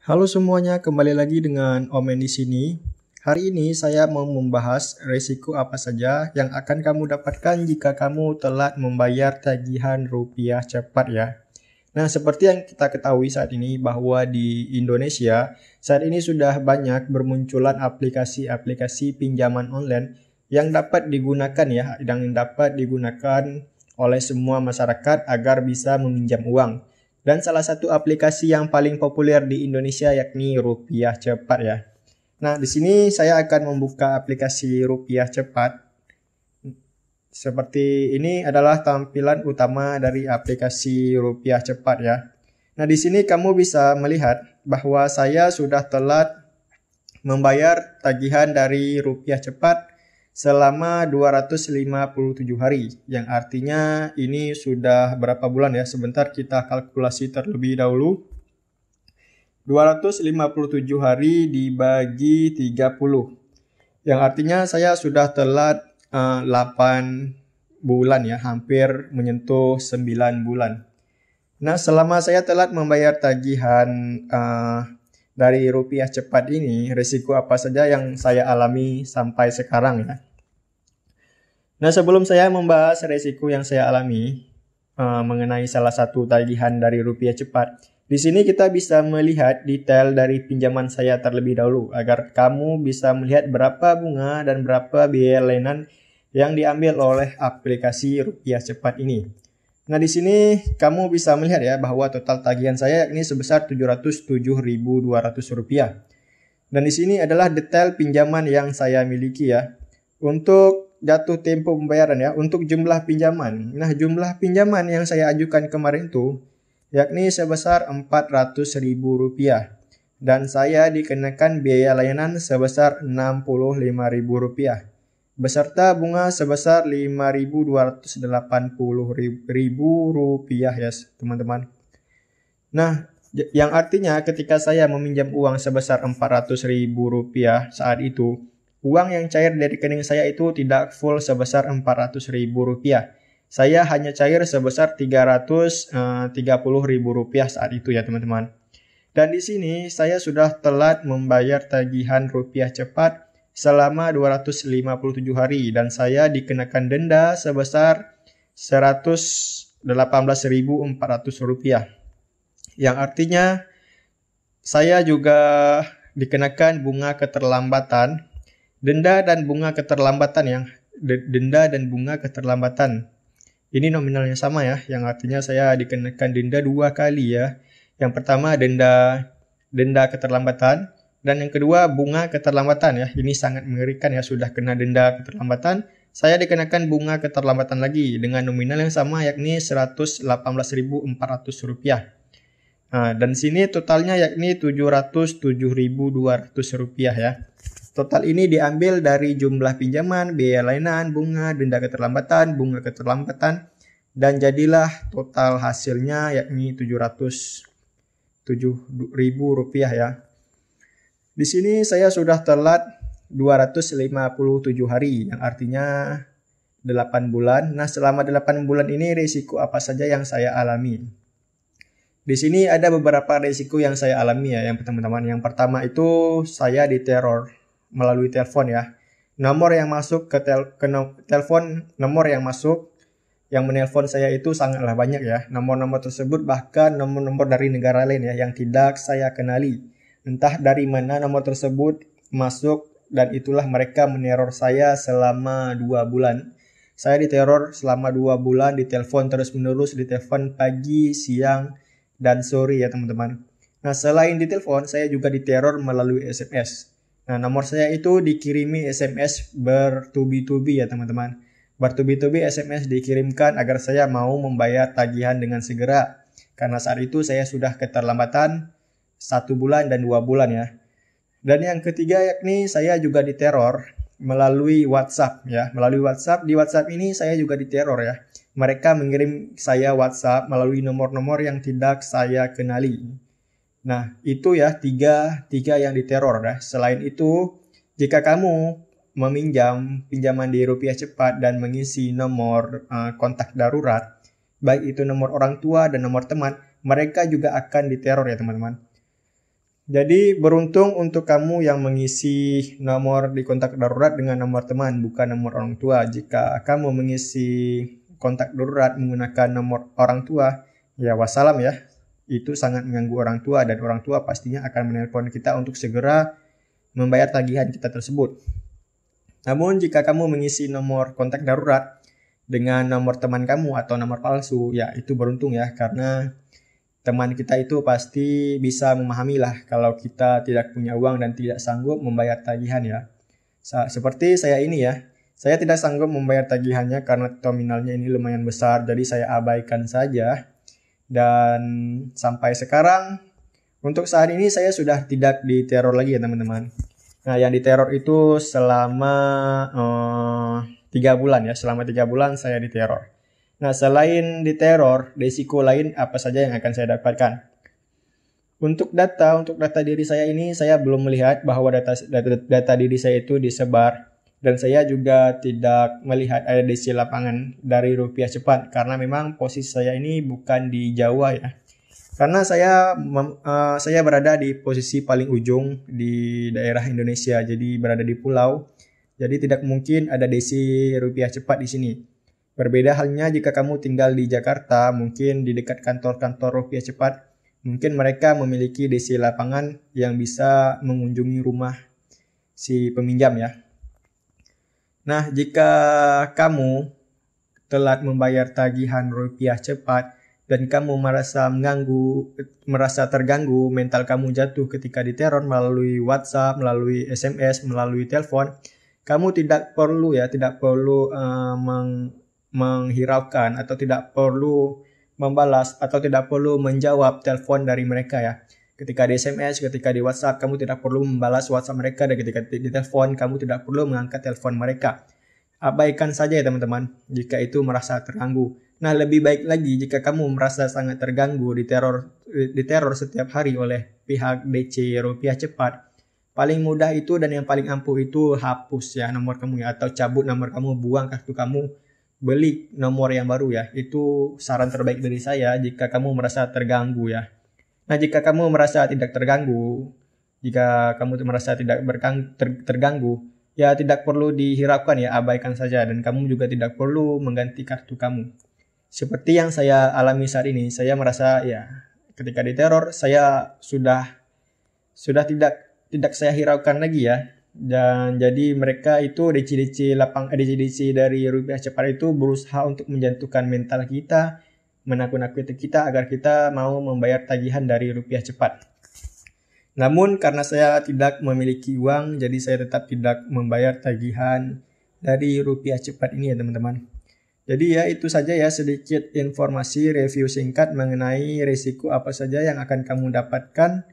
Halo semuanya, kembali lagi dengan Omen di sini. Hari ini saya mau membahas risiko apa saja yang akan kamu dapatkan jika kamu telat membayar tagihan rupiah cepat ya. Nah, seperti yang kita ketahui saat ini bahwa di Indonesia saat ini sudah banyak bermunculan aplikasi-aplikasi pinjaman online yang dapat digunakan ya, yang dapat digunakan oleh semua masyarakat agar bisa meminjam uang. Dan salah satu aplikasi yang paling populer di Indonesia yakni Rupiah Cepat ya. Nah, di sini saya akan membuka aplikasi Rupiah Cepat. Seperti ini adalah tampilan utama dari aplikasi Rupiah Cepat ya. Nah, di sini kamu bisa melihat bahwa saya sudah telat membayar tagihan dari Rupiah Cepat selama 257 hari, yang artinya ini sudah berapa bulan ya? Sebentar kita kalkulasi terlebih dahulu. 257 hari dibagi 30, yang artinya saya sudah telat 8 bulan ya, hampir menyentuh 9 bulan. Nah, selama saya telat membayar tagihan dari Rupiah Cepat ini, risiko apa saja yang saya alami sampai sekarang ya. Nah, sebelum saya membahas risiko yang saya alami mengenai salah satu tagihan dari Rupiah Cepat, di sini kita bisa melihat detail dari pinjaman saya terlebih dahulu agar kamu bisa melihat berapa bunga dan berapa biaya layanan yang diambil oleh aplikasi Rupiah Cepat ini. Nah, di sini kamu bisa melihat ya bahwa total tagihan saya yakni sebesar Rp707.200. Dan di sini adalah detail pinjaman yang saya miliki ya. Untuk jatuh tempo pembayaran ya, untuk jumlah pinjaman. Nah, jumlah pinjaman yang saya ajukan kemarin itu yakni sebesar Rp400.000 dan saya dikenakan biaya layanan sebesar Rp65.000 beserta bunga sebesar Rp5.280.000 ya teman-teman. Nah, yang artinya ketika saya meminjam uang sebesar Rp400.000 saat itu, uang yang cair dari rekening saya itu tidak full sebesar Rp400.000. Saya hanya cair sebesar Rp330.000 saat itu ya teman-teman. Dan di sini saya sudah telat membayar tagihan Rupiah Cepat selama 257 hari dan saya dikenakan denda sebesar Rp118.400, yang artinya saya juga dikenakan bunga keterlambatan, denda dan bunga keterlambatan. Ini nominalnya sama ya, yang artinya saya dikenakan denda 2 kali ya. Yang pertama denda keterlambatan, dan yang kedua bunga keterlambatan ya. Ini sangat mengerikan ya, sudah kena denda keterlambatan, saya dikenakan bunga keterlambatan lagi dengan nominal yang sama yakni Rp118.400. Nah, dan sini totalnya yakni Rp707.200 ya. Total ini diambil dari jumlah pinjaman, biaya layanan, bunga, denda keterlambatan, bunga keterlambatan, dan jadilah total hasilnya yakni Rp707.000 ya. Di sini saya sudah telat 257 hari, yang artinya 8 bulan. Nah, selama 8 bulan ini risiko apa saja yang saya alami? Di sini ada beberapa risiko yang saya alami ya, yang teman-teman. Yang pertama itu saya diteror melalui telepon ya. Nomor yang masuk ke telepon, nomor yang masuk yang menelpon saya itu sangatlah banyak ya. Nomor-nomor tersebut bahkan nomor-nomor dari negara lain ya yang tidak saya kenali. Entah dari mana nomor tersebut masuk, dan itulah mereka meneror saya selama 2 bulan. Saya diteror selama 2 bulan, ditelepon terus-menerus, ditelepon pagi, siang, dan sore ya teman-teman. Nah, selain ditelepon, saya juga diteror melalui SMS. Nah, nomor saya itu dikirimi SMS bertubi-tubi ya teman-teman. Bertubi-tubi SMS dikirimkan agar saya mau membayar tagihan dengan segera. Karena saat itu saya sudah keterlambatan 1 bulan dan 2 bulan ya. Dan yang ketiga yakni saya juga diteror melalui WhatsApp ya. Melalui WhatsApp, di WhatsApp ini saya juga diteror ya. Mereka mengirim saya WhatsApp melalui nomor-nomor yang tidak saya kenali. Nah, itu ya tiga yang diteror ya. Selain itu, jika kamu meminjam pinjaman di Rupiah Cepat dan mengisi nomor kontak darurat, baik itu nomor orang tua dan nomor teman, mereka juga akan diteror ya teman-teman. Jadi beruntung untuk kamu yang mengisi nomor di kontak darurat dengan nomor teman, bukan nomor orang tua. Jika kamu mengisi kontak darurat menggunakan nomor orang tua, ya wassalam ya. Itu sangat mengganggu orang tua dan orang tua pastinya akan menelpon kita untuk segera membayar tagihan kita tersebut. Namun jika kamu mengisi nomor kontak darurat dengan nomor teman kamu atau nomor palsu, ya itu beruntung ya, karena teman kita itu pasti bisa memahami lah kalau kita tidak punya uang dan tidak sanggup membayar tagihan ya. Seperti saya ini ya, saya tidak sanggup membayar tagihannya karena nominalnya ini lumayan besar, jadi saya abaikan saja. Dan sampai sekarang, untuk saat ini saya sudah tidak diteror lagi ya teman-teman. Nah, yang diteror itu selama 3 bulan ya, selama 3 bulan saya diteror. Nah, selain diteror, risiko lain apa saja yang akan saya dapatkan? Untuk data diri saya ini, saya belum melihat bahwa data diri saya itu disebar. Dan saya juga tidak melihat ada DC lapangan dari Rupiah Cepat. Karena memang posisi saya ini bukan di Jawa ya. Karena saya berada di posisi paling ujung di daerah Indonesia. Jadi berada di pulau. Jadi tidak mungkin ada DC Rupiah Cepat di sini. Berbeda halnya jika kamu tinggal di Jakarta, mungkin di dekat kantor-kantor Rupiah Cepat, mungkin mereka memiliki DC lapangan yang bisa mengunjungi rumah si peminjam ya. Nah, jika kamu telat membayar tagihan Rupiah Cepat dan kamu merasa terganggu, mental kamu jatuh ketika diteror melalui WhatsApp, melalui SMS, melalui telepon, kamu tidak perlu menghiraukan atau tidak perlu membalas atau tidak perlu menjawab telepon dari mereka ya. Ketika di SMS, ketika di WhatsApp, kamu tidak perlu membalas WhatsApp mereka, dan ketika di telepon, kamu tidak perlu mengangkat telepon mereka. Abaikan saja ya teman-teman, jika itu merasa terganggu. Nah, lebih baik lagi jika kamu merasa sangat terganggu diteror setiap hari oleh pihak DC Rupiah Cepat. Paling mudah itu dan yang paling ampuh itu hapus ya nomor kamu ya, atau cabut nomor kamu, buang kartu kamu, beli nomor yang baru ya. Itu saran terbaik dari saya jika kamu merasa terganggu ya. Nah, jika kamu merasa tidak terganggu, jika kamu merasa tidak terganggu, ya tidak perlu dihiraukan ya, abaikan saja, dan kamu juga tidak perlu mengganti kartu kamu. Seperti yang saya alami saat ini, saya merasa ya ketika diteror saya sudah tidak saya hiraukan lagi ya. Dan jadi mereka itu DC dari Rupiah Cepat itu berusaha untuk menjatuhkan mental kita, menakut-nakuti kita agar kita mau membayar tagihan dari Rupiah Cepat. Namun karena saya tidak memiliki uang, jadi saya tetap tidak membayar tagihan dari Rupiah Cepat ini ya teman-teman. Jadi ya itu saja ya, sedikit informasi review singkat mengenai risiko apa saja yang akan kamu dapatkan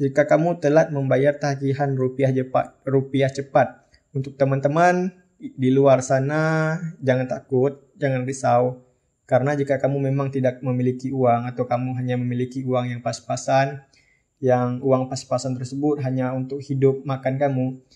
jika kamu telat membayar tagihan Rupiah Cepat. Untuk teman-teman di luar sana, jangan takut, jangan risau. Karena jika kamu memang tidak memiliki uang atau kamu hanya memiliki uang yang pas-pasan, yang uang pas-pasan tersebut hanya untuk hidup makan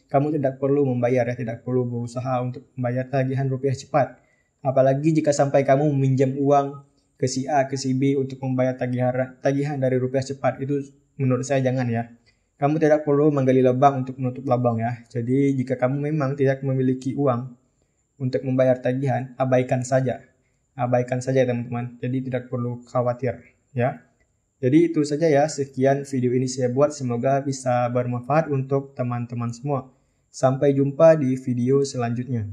kamu tidak perlu membayar ya, tidak perlu berusaha untuk membayar tagihan Rupiah Cepat. Apalagi jika sampai kamu meminjam uang ke si A, ke si B untuk membayar tagihan dari Rupiah Cepat, itu menurut saya jangan ya. Kamu tidak perlu menggali lubang untuk menutup lubang ya. Jadi jika kamu memang tidak memiliki uang untuk membayar tagihan, abaikan saja. Abaikan saja teman-teman. Jadi tidak perlu khawatir ya. Jadi itu saja ya, sekian video ini saya buat, semoga bisa bermanfaat untuk teman-teman semua. Sampai jumpa di video selanjutnya.